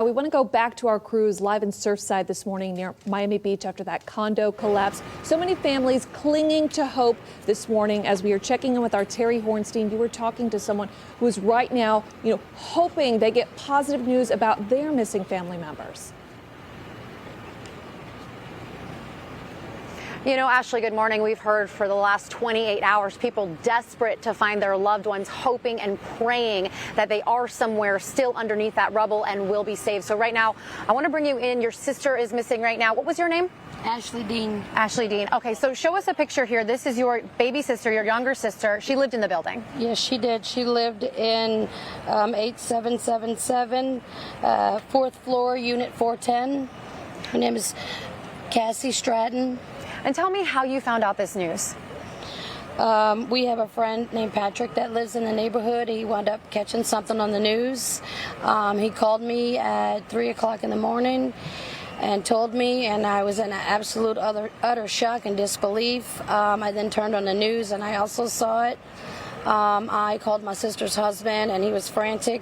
We want to go back to our crews live in Surfside this morning near Miami Beach after that condo collapse. So many families clinging to hope this morning. As we are checking in with our Terry Hornstein, you were talking to someone who is right now, hoping they get positive news about their missing family members. Ashley, good morning. We've heard for the last 28 hours, people desperate to find their loved ones, hoping and praying that they are somewhere still underneath that rubble and will be saved. So right now, I want to bring you in. Your sister is missing right now. What was your name? Ashley Dean. Ashley Dean. Okay, so show us a picture here. This is your baby sister, your younger sister. She lived in the building. Yes, she did. She lived in 8777, 4th floor, unit 410. Her name is Cassie Stratton. And tell me how you found out this news. We have a friend named Patrick that lives in the neighborhood. He wound up catching something on the news. He called me at 3 o'clock in the morning and told me, and I was in absolute utter shock and disbelief. I then turned on the news and I also saw it. I called my sister's husband and he was frantic.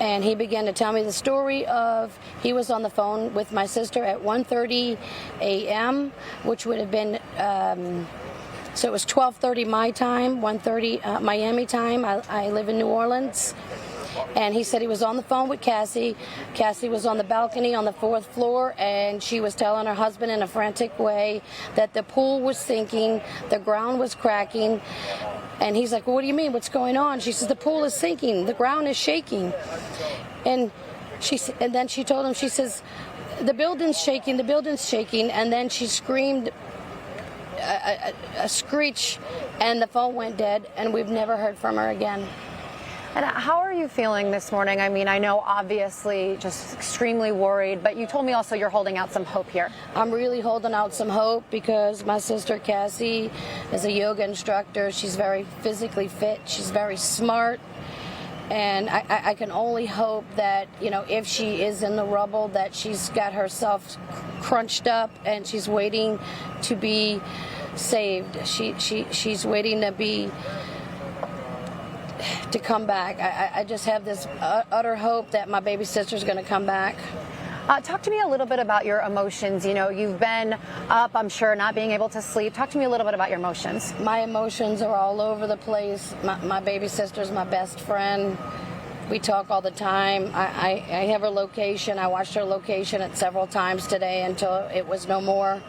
And he began to tell me the story of he was on the phone with my sister at 1:30 a.m., which would have been, so it was 12:30 my time, 1:30 Miami time. I live in New Orleans. And he said he was on the phone with Cassie. Cassie was on the balcony on the 4th floor, and she was telling her husband in a frantic way that the pool was sinking, the ground was cracking. And he's like, well, what do you mean? What's going on? She says, the pool is sinking. The ground is shaking. And then she told him, she says, the building's shaking, the building's shaking. And then she screamed a screech, and the phone went dead, and we've never heard from her again. And how are you feeling this morning? I mean, I know obviously just extremely worried, but you told me also you're holding out some hope here. I'm really holding out some hope because my sister Cassie is a yoga instructor. She's very physically fit. She's very smart. And I can only hope that, if she is in the rubble, that she's got herself crunched up and she's waiting to be saved. She's waiting to come back. I just have this utter hope that my baby sister's going to come back. Talk to me a little bit about your emotions. You've been up, I'm sure, not being able to sleep. Talk to me a little bit about your emotions. My emotions are all over the place. My baby sister's my best friend. We talk all the time. I have her location. I watched her location at several times today until it was no more.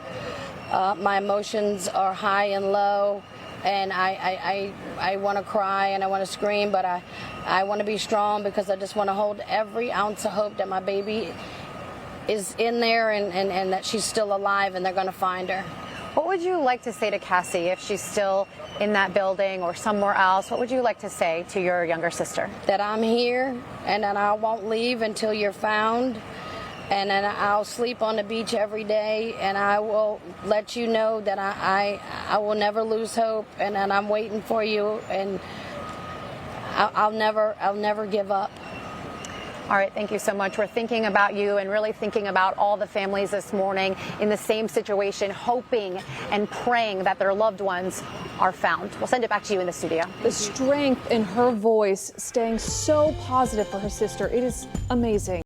My emotions are high and low. And I want to cry and I want to scream, but I want to be strong because I just want to hold every ounce of hope that my baby is in there and that she's still alive and they're going to find her. What would you like to say to Cassie if she's still in that building or somewhere else? What would you like to say to your younger sister? That I'm here and that I won't leave until you're found. And then I'll sleep on the beach every day, and I will let you know that I will never lose hope, and that I'm waiting for you, and I'll never give up. All right, thank you so much. We're thinking about you and really thinking about all the families this morning in the same situation, hoping and praying that their loved ones are found. We'll send it back to you in the studio. The strength in her voice, staying so positive for her sister, it is amazing.